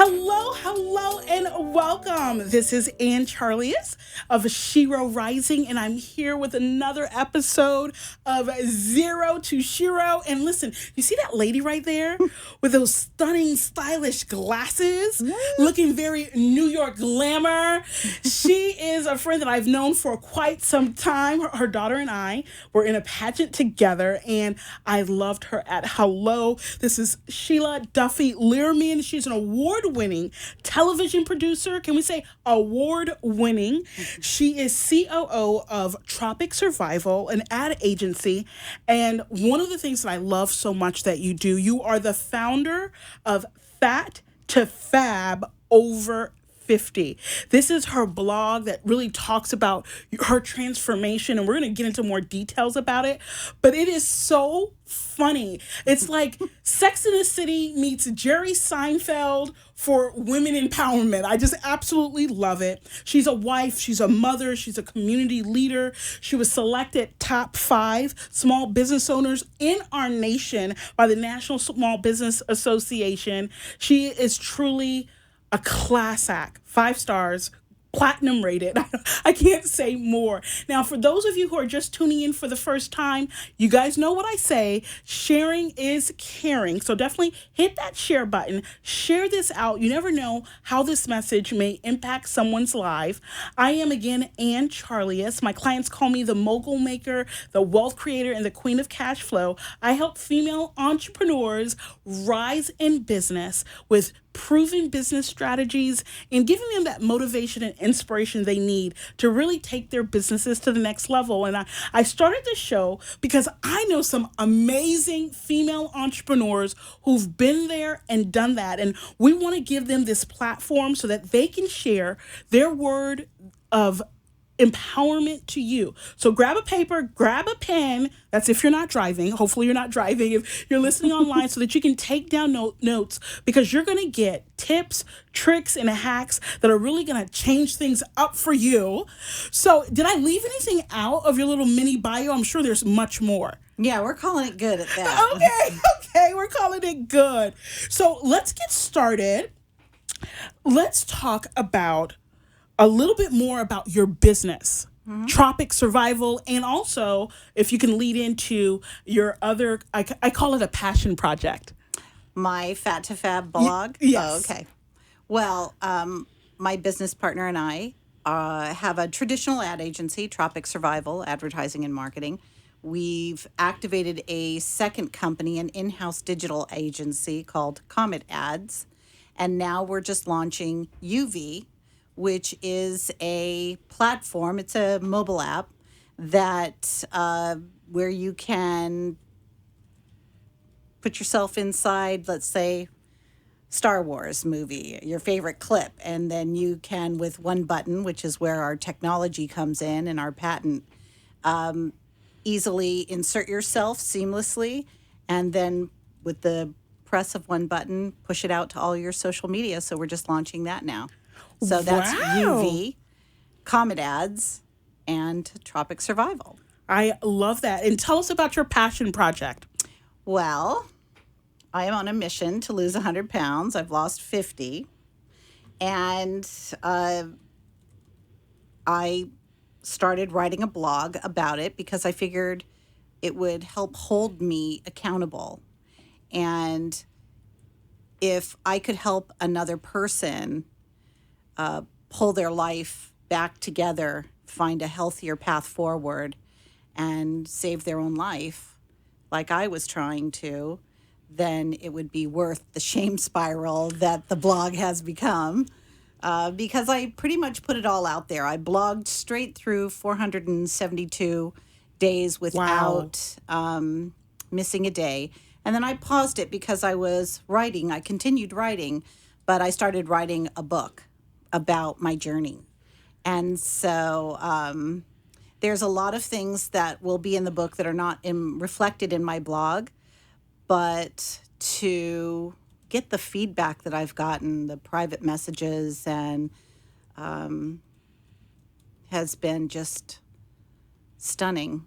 Hello, and welcome. This is Ann Charlius of SheroRising, and I'm here with another episode of Zero to Shero. And listen, you see that lady right there with those stunning, stylish glasses, looking very New York glamour? She is a friend that I've known for quite some time. Her daughter and I were in a pageant together, and I loved her at hello. This is Sheila Duffy Learman. She's an award-winning television producer. Can we say award-winning? She is COO of Tropic Survival, an ad agency. And one of the things that I love so much that you do, you are the founder of Fat to Fab Over 50. This is her blog that really talks about her transformation, and we're going to get into more details about it. But it is so funny. It's like Sex in the City meets Jerry Seinfeld for women empowerment. I just absolutely love it. She's a wife, she's a mother, she's a community leader. She was selected top 5 small business owners in our nation by the National Small Business Association. She is truly a class act, 5 stars, platinum rated. I can't say more. Now, for those of you who are just tuning in for the first time, you guys know what I say. Sharing is caring. So definitely hit that share button. Share this out. You never know how this message may impact someone's life. I am, again, Ann Charlius. My clients call me the mogul maker, the wealth creator, and the queen of cash flow. I help female entrepreneurs rise in business with proven business strategies and giving them that motivation and inspiration they need to really take their businesses to the next level. And I started this show because I know some amazing female entrepreneurs who've been there and done that. And we want to give them this platform so that they can share their word of empowerment to you. So grab a paper, grab a pen. That's if you're not driving. Hopefully you're not driving. If you're listening online, so that you can take down notes, because you're going to get tips, tricks, and hacks that are really going to change things up for you. So did I leave anything out of your little mini bio? I'm sure there's much more. Yeah, we're calling it good at that. Okay, we're calling it good. So let's get started. Let's talk about a little bit more about your business, Tropic Survival, and also if you can lead into your other, I call it a passion project. My Fat to Fab blog? Yes. Oh, okay. Well, my business partner and I have a traditional ad agency, Tropic Survival, Advertising and Marketing. We've activated a second company, an in-house digital agency called Comet Ads. And now we're just launching UV, which is a platform. It's a mobile app that where you can put yourself inside, let's say, Star Wars movie, your favorite clip, and then you can, with one button, which is where our technology comes in and our patent, easily insert yourself seamlessly, and then with the press of one button, push it out to all your social media. So we're just launching that now. So that's UV, Comet Ads, and Tropic Survival. I love that. And tell us about your passion project. Well, I am on a mission to lose 100 pounds. I've lost 50. And I started writing a blog about it because I figured it would help hold me accountable. And if I could help another person pull their life back together, find a healthier path forward, and save their own life, like I was trying to, then it would be worth the shame spiral that the blog has become. Because I pretty much put it all out there. I blogged straight through 472 days without missing a day. And then I paused it because I was writing. I continued writing, but I started writing a book about my journey. And so there's a lot of things that will be in the book that are not reflected in my blog, but to get the feedback that I've gotten, the private messages, and has been just stunning.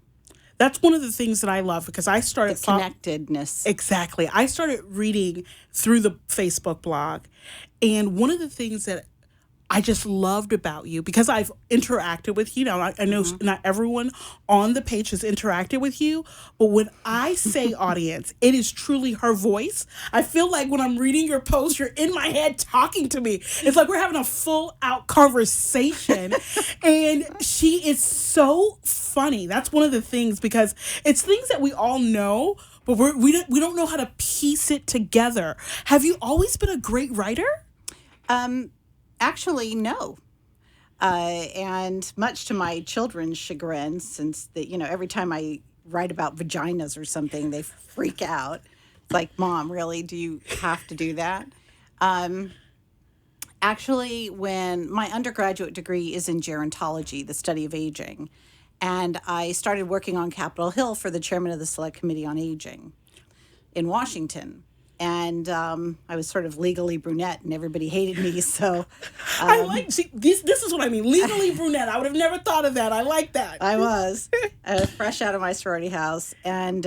That's one of the things that I love because I started Connectedness. Exactly. I started reading through the Facebook blog, and one of the things that I just loved about you because I've interacted with you. Now, I know not everyone on the page has interacted with you, but when I say audience, it is truly her voice. I feel like when I'm reading your post, you're in my head talking to me. It's like we're having a full out conversation. And she is so funny. That's one of the things because it's things that we all know, but we don't know how to piece it together. Have you always been a great writer? Actually, no. And much to my children's chagrin, since every time I write about vaginas or something, they freak out. It's like, Mom, really? Do you have to do that? Actually, when my undergraduate degree is in gerontology, the study of aging, and I started working on Capitol Hill for the chairman of the Select Committee on Aging in Washington. And I was sort of legally brunette, and everybody hated me. So this is what I mean. Legally brunette. I would have never thought of that. I like that. I was fresh out of my sorority house, and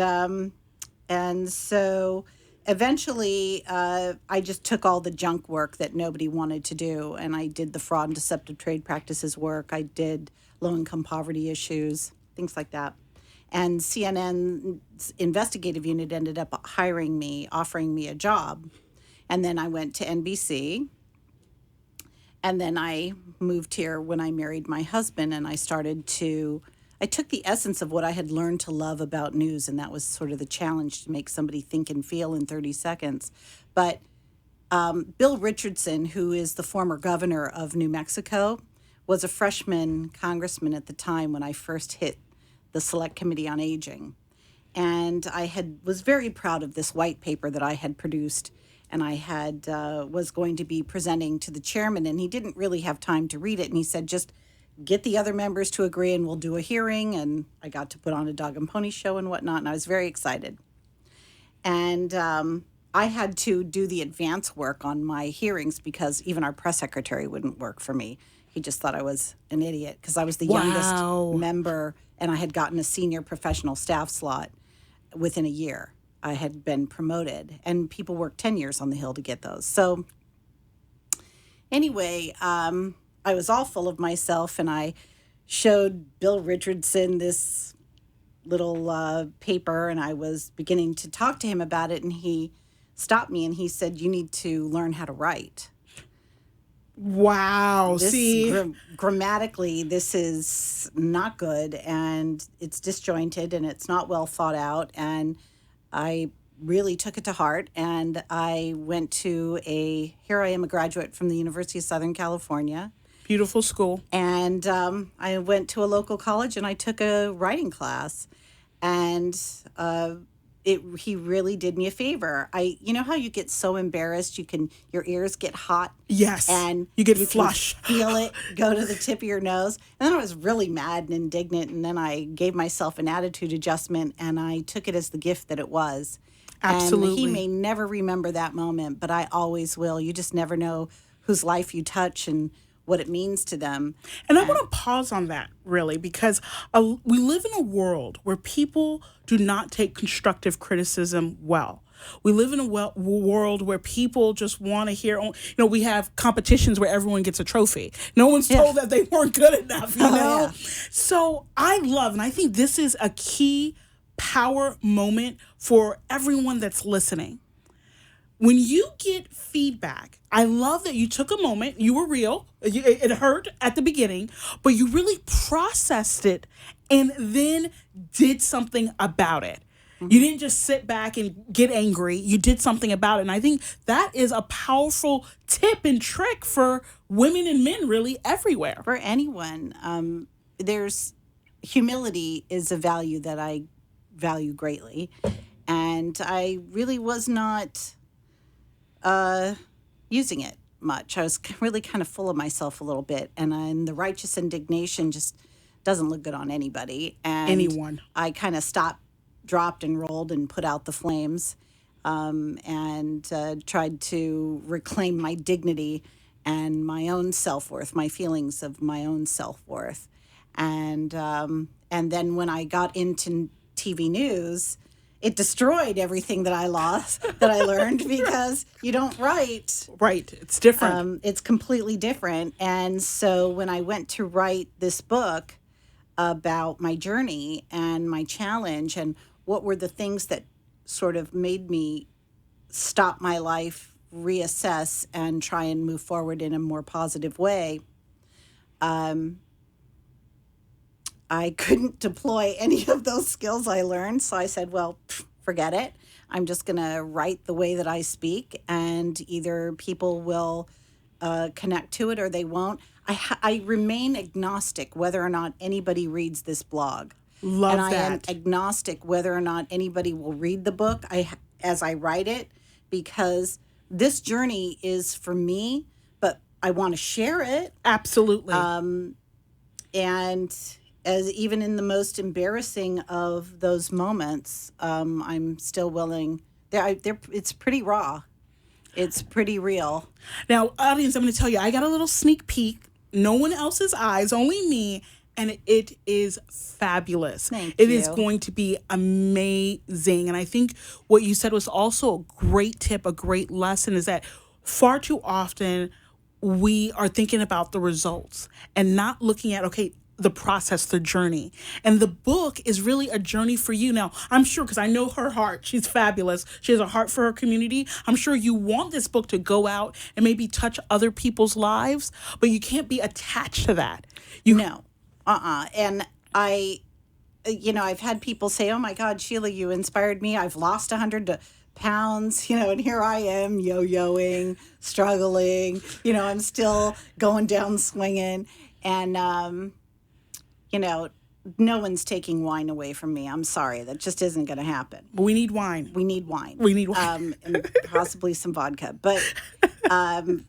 so eventually I just took all the junk work that nobody wanted to do, and I did the fraud and deceptive trade practices work. I did low income poverty issues, things like that. And CNN's investigative unit ended up hiring me, offering me a job. And then I went to NBC. And then I moved here when I married my husband, and I took the essence of what I had learned to love about news, and that was sort of the challenge to make somebody think and feel in 30 seconds. But Bill Richardson, who is the former governor of New Mexico, was a freshman congressman at the time when I first hit the Select Committee on Aging. And I was very proud of this white paper that I had produced, and I was going to be presenting to the chairman, and he didn't really have time to read it. And he said, just get the other members to agree and we'll do a hearing. And I got to put on a dog and pony show and whatnot, and I was very excited. And I had to do the advance work on my hearings because even our press secretary wouldn't work for me. He just thought I was an idiot because I was the youngest member, and I had gotten a senior professional staff slot within a year. I had been promoted, and people worked 10 years on the Hill to get those. So anyway, I was all full of myself, and I showed Bill Richardson this little paper, and I was beginning to talk to him about it, and he stopped me, and he said, you need to learn how to write. Wow. Grammatically, this is not good, and it's disjointed, and it's not well thought out. And I really took it to heart, and I went to here I am, a graduate from the University of Southern California. Beautiful school. And I went to a local college, and I took a writing class, and he really did me a favor. You know how you get so embarrassed, your ears get hot? Yes. And you flush. Can feel it go to the tip of your nose. And then I was really mad and indignant, and then I gave myself an attitude adjustment, and I took it as the gift that it was. Absolutely. And he may never remember that moment, but I always will. You just never know whose life you touch and what it means to them. And I want to pause on that, really, because we live in a world where people do not take constructive criticism well. We live in a world where people just want to hear, we have competitions where everyone gets a trophy. No one's told that they weren't good enough, Yeah. So I love, and I think this is a key power moment for everyone that's listening. When you get feedback, I love that you took a moment, you were real, it hurt at the beginning, but you really processed it and then did something about it. Mm-hmm. You didn't just sit back and get angry, you did something about it. And I think that is a powerful tip and trick for women and men really everywhere. For anyone, humility is a value that I value greatly. And I really was not using it much. I was really kind of full of myself a little bit, and the righteous indignation just doesn't look good on anybody. And anyone. I kind of dropped and rolled and put out the flames, and tried to reclaim my dignity and my own self-worth, my feelings of my own self-worth. And then when I got into TV news, it destroyed everything that I lost, that I learned, because you don't write. Right. It's different. It's completely different. And so when I went to write this book about my journey and my challenge and what were the things that sort of made me stop my life, reassess, and try and move forward in a more positive way, I couldn't deploy any of those skills I learned. So I said, well, forget it. I'm just going to write the way that I speak, and either people will connect to it or they won't. I remain agnostic whether or not anybody reads this blog. Love and I am that. agnostic whether or not anybody will read the book as I write it, because this journey is for me, but I want to share it. Absolutely. And as even in the most embarrassing of those moments, I'm still willing. It's pretty raw. It's pretty real. Now, audience, I'm going to tell you, I got a little sneak peek. No one else's eyes, only me. And it is fabulous. Thank It you. is going to be amazing. And I think what you said was also a great tip, a great lesson, is that far too often we are thinking about the results and not looking at, okay, the process, the journey. And the book is really a journey for you. Now, I'm sure, because I know her heart, she's fabulous. She has a heart for her community. I'm sure you want this book to go out and maybe touch other people's lives, but you can't be attached to that. No. And I've had people say, oh my God, Sheila, you inspired me. I've lost 100 pounds, and here I am yo-yoing, struggling, I'm still going down swinging. And, no one's taking wine away from me. I'm sorry. That just isn't going to happen. But we need wine. We need wine. We need wine. And possibly some vodka. But, and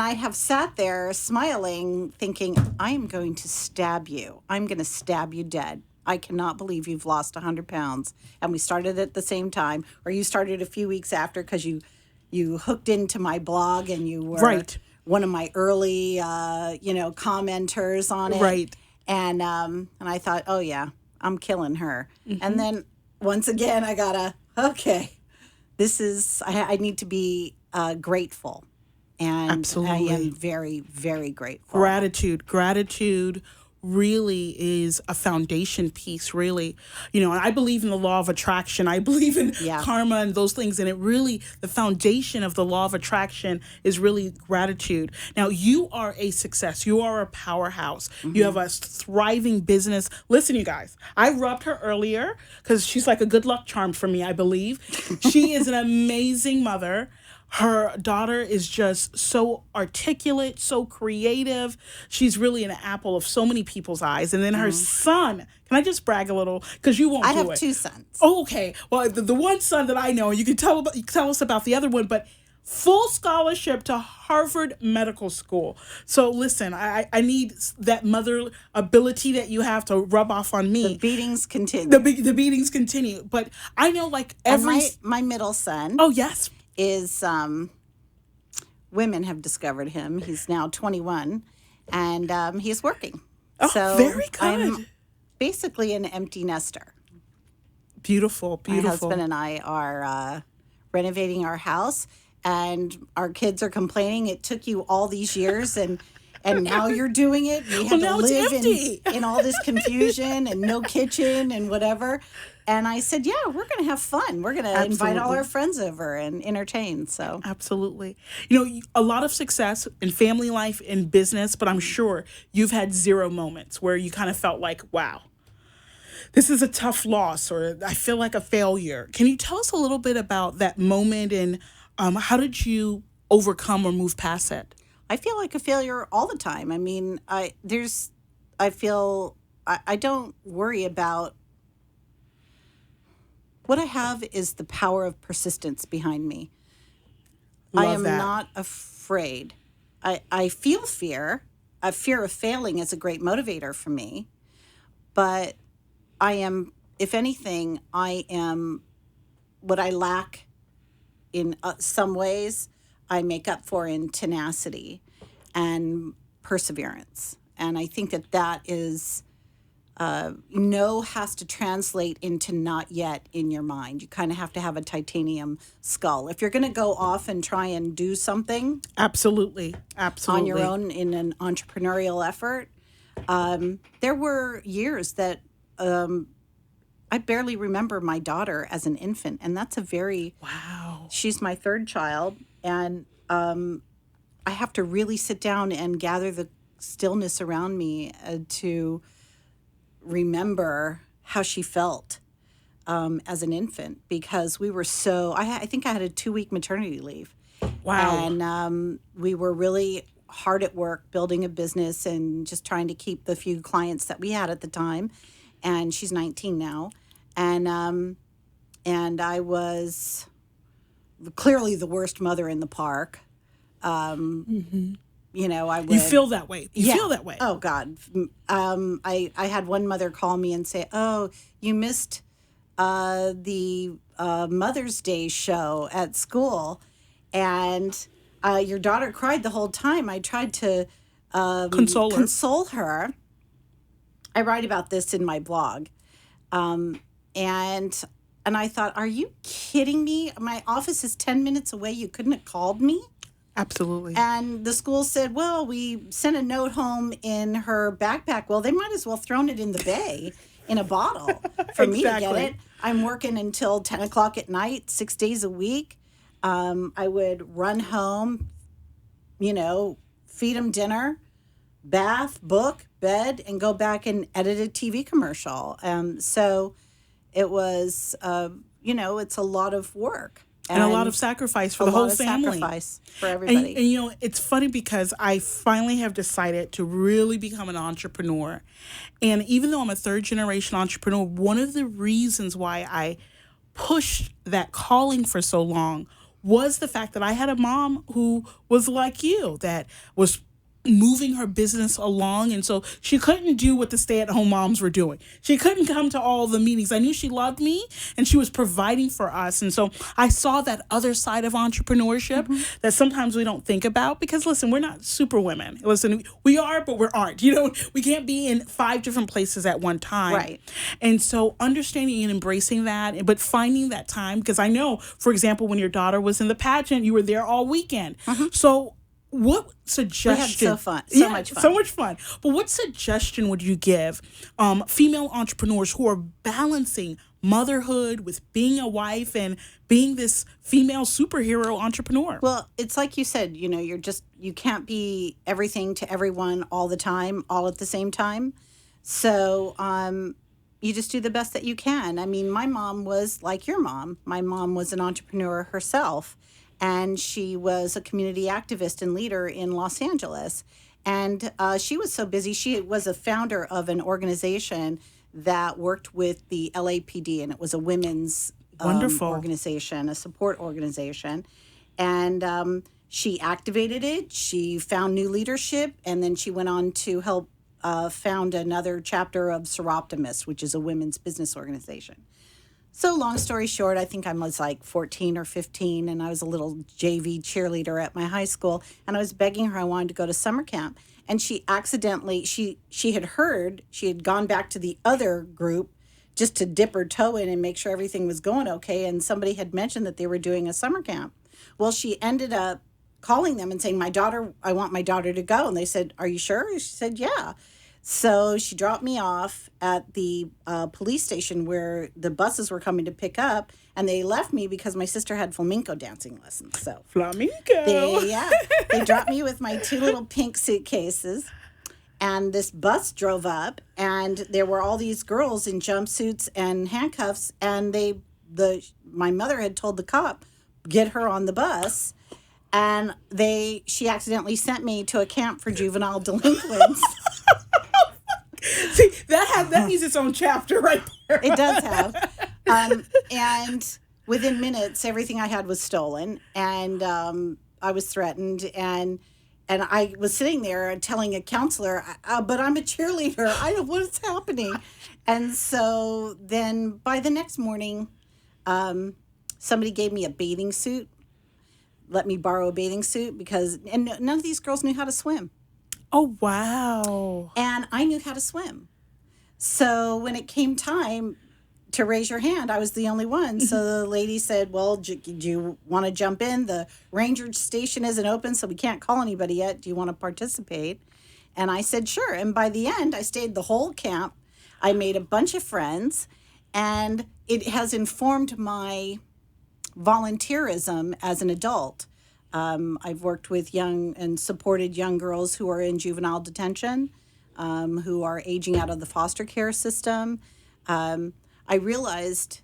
I have sat there smiling, thinking, I am going to stab you. I'm going to stab you dead. I cannot believe you've lost 100 pounds. And we started at the same time, or you started a few weeks after, because you hooked into my blog and you were Right. one of my early, commenters on it. Right. And I thought, oh yeah, I'm killing her. Mm-hmm. And then once again, I I need to be grateful. And Absolutely. I am very, very grateful. Gratitude really is a foundation piece, really. And I believe in the law of attraction. I believe in karma and those things. And it really, the foundation of the law of attraction is really gratitude. Now, you are a success. You are a powerhouse. Mm-hmm. You have a thriving business. Listen, you guys, I rubbed her earlier because she's like a good luck charm for me, I believe. She is an amazing mother. Her daughter is just so articulate, so creative. She's really an apple of so many people's eyes. And then her son, can I just brag a little? Because you won't do it. I have 2 sons. Oh, okay. Well, the one son that I know, you can tell us about the other one, but full scholarship to Harvard Medical School. So listen, I need that mother ability that you have to rub off on me. The beatings continue. The beatings continue. But I know my middle son. Oh, yes. Is women have discovered him. He's now 21, and he's working. Oh, so very good. I'm basically an empty nester. Beautiful. My husband and I are renovating our house, and our kids are complaining it took you all these years, and now you're doing it. We have to live in all this confusion and no kitchen and whatever. And I said, yeah, we're going to have fun. We're going to invite all our friends over and entertain. So absolutely. A lot of success in family life, in business, but I'm sure you've had 0 moments where you kind of felt like, wow, this is a tough loss, or I feel like a failure. Can you tell us a little bit about that moment, and how did you overcome or move past it? I feel like a failure all the time. I mean, I don't worry about. What I have is the power of persistence behind me. I am not afraid. I feel fear. A fear of failing is a great motivator for me. But I am, if anything, I am what I lack in some ways, I make up for in tenacity and perseverance. And I think that is no has to translate into not yet in your mind. You kind of have to have a titanium skull. If you're going to go off and try and do something Absolutely. on your Absolutely. own in an entrepreneurial effort, there were years that I barely remember my daughter as an infant. And that's a very, Wow. she's my third child. And I have to really sit down and gather the stillness around me to remember how she felt as an infant, because we were so, I think I had a 2-week maternity leave. Wow. And we were really hard at work building a business and just trying to keep the few clients that we had at the time. And she's 19 now. And I was clearly the worst mother in the park. You know, I would. You feel that way. You Yeah. feel that way. Oh God. I had one mother call me and say, "Oh, you missed the Mother's Day show at school, and your daughter cried the whole time." I tried to Console her. console her. I write about this in my blog, and I thought, "Are you kidding me? My office is 10 minutes away. You couldn't have called me?" Absolutely. And the school said, "Well, we sent a note home in her backpack." Well, they might as well thrown it in the bay in a bottle for me to get Exactly. it. I'm working until 10 o'clock at night, 6 days a week. I would run home, you know, feed them dinner, bath, book, bed, and go back and edit a TV commercial. So it was, you know, it's a lot of work. And a lot of sacrifice for a the lot whole of family. sacrifice for everybody. And you know, it's funny because I finally have decided to really become an entrepreneur. And even though I'm a third generation entrepreneur, one of the reasons why I pushed that calling for so long was the fact that I had a mom who was like you, that was moving her business along, and so she couldn't do what the stay-at-home moms were doing. She couldn't come to all the meetings. I knew she loved me and she was providing for us, and so I saw that other side of entrepreneurship that sometimes we don't think about, because listen, we're not super women. Listen, we are, but we aren't. You know, we can't be in 5 different places at one time. Right. And so understanding and embracing that, but finding that time, because I know, for example, when your daughter was in the pageant, you were there all weekend. So what suggestion? So much fun. So much fun. But what suggestion would you give female entrepreneurs who are balancing motherhood with being a wife and being this female superhero entrepreneur? Well, it's like you said, you know, you can't be everything to everyone all the time, all at the same time. So you just do the best that you can. I mean, my mom was like your mom. My mom was an entrepreneur herself, and she was a community activist and leader in Los Angeles. And she was so busy. She was a founder of an organization that worked with the LAPD, and it was a women's Wonderful. organization, a support organization. And she activated it. She found new leadership, and then she went on to help found another chapter of Seroptimist, which is a women's business organization. So long story short, I think I was like 14 or 15, and I was a little JV cheerleader at my high school, and I was begging her I wanted to go to summer camp. And she accidentally, she had heard, she had gone back to the other group just to dip her toe in and make sure everything was going okay, and somebody had mentioned that they were doing a summer camp. Well, she ended up calling them and saying, I want my daughter to go. And they said, "Are you sure?" She said, "Yeah." So she dropped me off at the police station where the buses were coming to pick up, and they left me because my sister had flamenco dancing lessons. So Flamenco. they dropped me with my 2 little pink suitcases, and this bus drove up, and there were all these girls in jumpsuits and handcuffs, and my mother had told the cop, "Get her on the bus." And she accidentally sent me to a camp for juvenile delinquents. See, that needs its own chapter right there. It does have. And within minutes, everything I had was stolen, and I was threatened, and I was sitting there telling a counselor, "But I'm a cheerleader. I don't know what's happening." And so then by the next morning, somebody gave me a bathing suit, let me borrow a bathing suit, and none of these girls knew how to swim. Oh, wow. And I knew how to swim. So when it came time to raise your hand, I was the only one. So the lady said, well, do you want to jump in? The ranger station isn't open, so we can't call anybody yet. Do you want to participate? And I said, sure. And by the end, I stayed the whole camp. I made a bunch of friends, and it has informed my volunteerism as an adult. I've worked with young and supported young girls who are in juvenile detention, who are aging out of the foster care system. I realized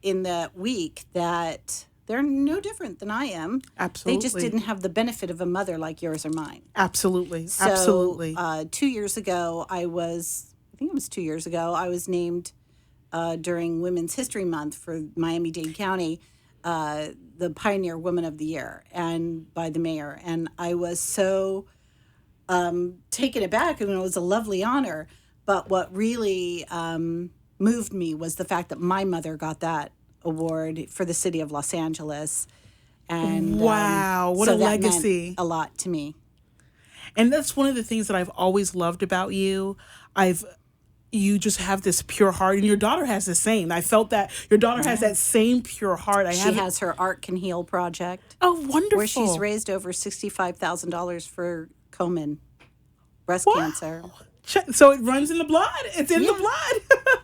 in that week that they're no different than I am. Absolutely. They just didn't have the benefit of a mother like yours or mine. Absolutely. So, Absolutely. 2 years ago, I think it was 2 years ago, I was named during Women's History Month for Miami-Dade County the Pioneer Woman of the Year and by the mayor. And I was so taken aback, and it was a lovely honor. But what really moved me was the fact that my mother got that award for the city of Los Angeles. And wow, what so a that legacy. meant a lot to me. And that's one of the things that I've always loved about you. You just have this pure heart, and your daughter has the same. I felt that your daughter has that same pure heart. She has her Art Can Heal project. Oh, wonderful. Where she's raised over $65,000 for Komen breast cancer. So it runs in the blood. It's in the blood.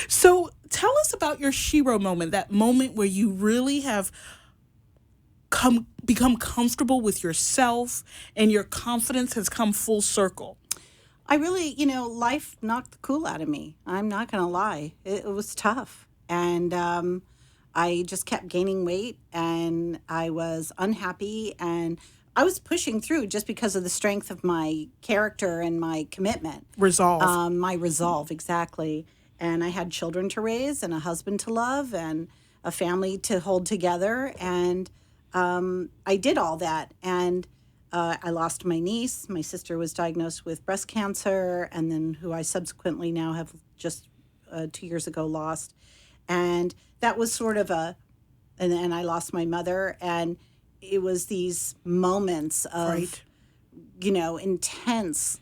So tell us about your Shero moment, that moment where you really have become comfortable with yourself and your confidence has come full circle. I really, life knocked the cool out of me. I'm not going to lie. It was tough. And I just kept gaining weight, and I was unhappy, and I was pushing through just because of the strength of my character and my commitment. Resolve. My resolve, exactly. And I had children to raise and a husband to love and a family to hold together. And I did all that. And I lost my niece. My sister was diagnosed with breast cancer, and then who I subsequently now have just 2 years ago lost. And that was sort of and then I lost my mother. And it was these moments of, intense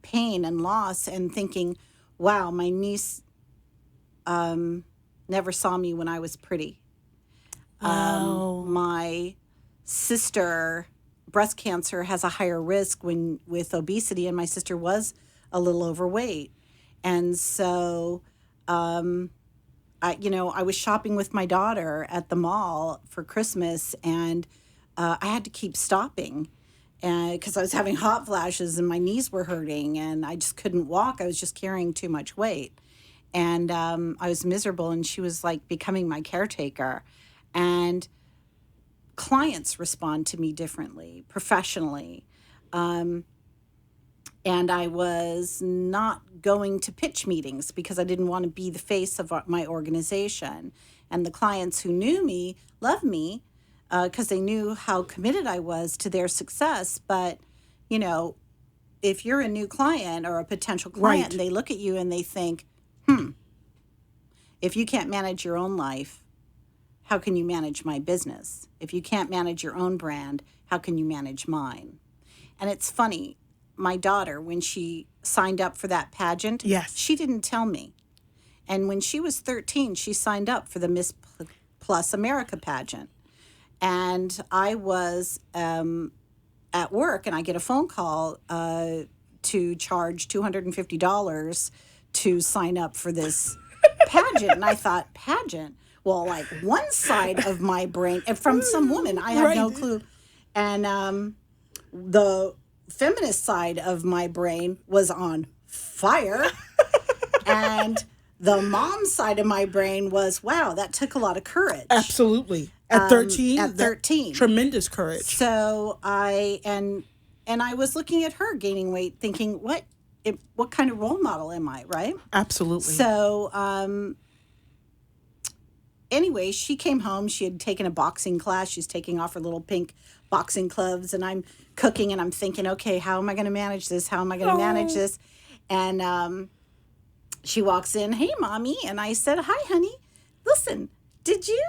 pain and loss, and thinking, wow, my niece never saw me when I was pretty. Wow. My sister, breast cancer has a higher risk with obesity, and my sister was a little overweight. And so I was shopping with my daughter at the mall for Christmas, and I had to keep stopping because I was having hot flashes and my knees were hurting and I just couldn't walk. I was just carrying too much weight. And I was miserable, and she was like becoming my caretaker. And clients respond to me differently professionally. And I was not going to pitch meetings because I didn't want to be the face of my organization. And the clients who knew me loved me because they knew how committed I was to their success. But, if you're a new client or a potential client, and they look at you and they think, if you can't manage your own life, how can you manage my business? If you can't manage your own brand, how can you manage mine? And it's funny, my daughter, when she signed up for that pageant, she didn't tell me. And when she was 13, she signed up for the Miss Plus America pageant. And I was at work, and I get a phone call to charge $250 to sign up for this pageant. And I thought, pageant? Well, like one side of my brain, and from some woman, I have no clue. And the feminist side of my brain was on fire. And the mom side of my brain was, wow, that took a lot of courage. Absolutely. At 13? At 13. Tremendous courage. So I was looking at her gaining weight, thinking, what kind of role model am I, right? Absolutely. So anyway, she came home. She had taken a boxing class. She's taking off her little pink boxing gloves, and I'm cooking, and I'm thinking, okay, how am I going to manage this? How am I going to manage this? And she walks in, hey, Mommy. And I said, hi, honey. Listen, did you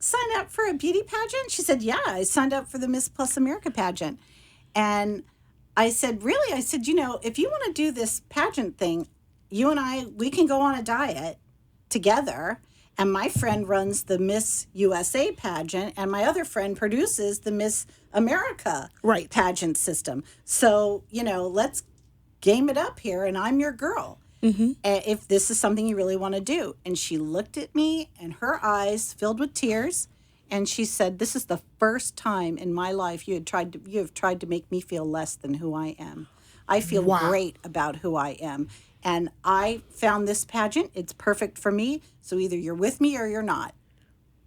sign up for a beauty pageant? She said, yeah, I signed up for the Miss Plus America pageant. And I said, really? I said, if you want to do this pageant thing, you and I, we can go on a diet together. And my friend runs the Miss USA pageant, and my other friend produces the Miss America Right. pageant system. So, let's game it up here, and I'm your girl. If this is something you really want to do. And she looked at me, and her eyes filled with tears, and she said, "This is the first time in my life you have tried to make me feel less than who I am. I feel Wow. great about who I am. And I found this pageant. It's perfect for me. So either you're with me or you're not."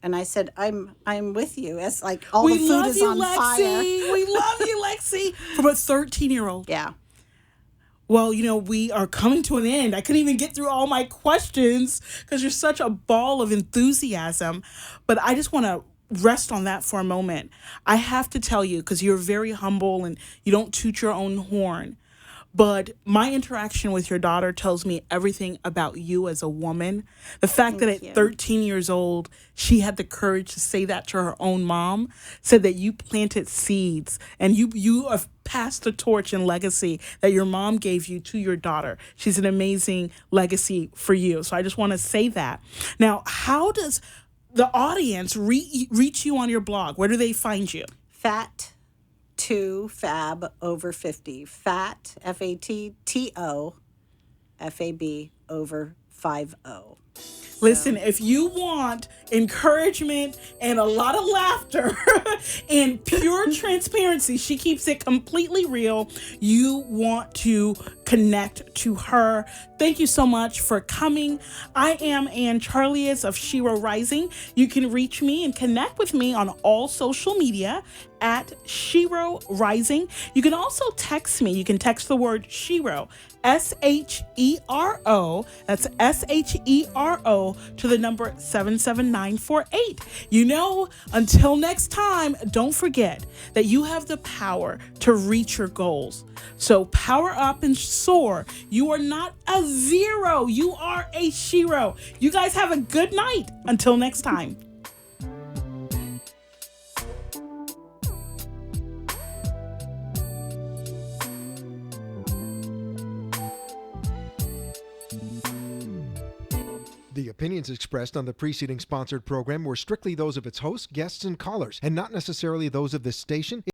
And I said, I'm with you. It's like all the We food love is you, on Lexi. fire. We love you, Lexi. From a 13-year-old. Yeah. Well, we are coming to an end. I couldn't even get through all my questions because you're such a ball of enthusiasm. But I just want to rest on that for a moment. I have to tell you, because you're very humble and you don't toot your own horn. But my interaction with your daughter tells me everything about you as a woman. The fact that Thank at you. 13 years old, she had the courage to say that to her own mom, said that you planted seeds and you have passed the torch and legacy that your mom gave you to your daughter. She's an amazing legacy for you. So I just want to say that. Now, how does the audience reach you on your blog? Where do they find you? Fat to fab over 50. Fat, FATTO, FAB over 50. Listen, if you want encouragement and a lot of laughter and pure transparency, she keeps it completely real. You want to connect to her. Thank you so much for coming. I am Ann Charlius of SheroRising. You can reach me and connect with me on all social media at SheroRising. You can also text me. You can text the word Shero, SHERO, that's SHERO, to the number 77948. Until next time, don't forget that you have the power to reach your goals. So power up and soar. You are not a zero. You are a Shero. You guys have a good night. Until next time. The opinions expressed on the preceding sponsored program were strictly those of its hosts, guests, and callers, and not necessarily those of this station.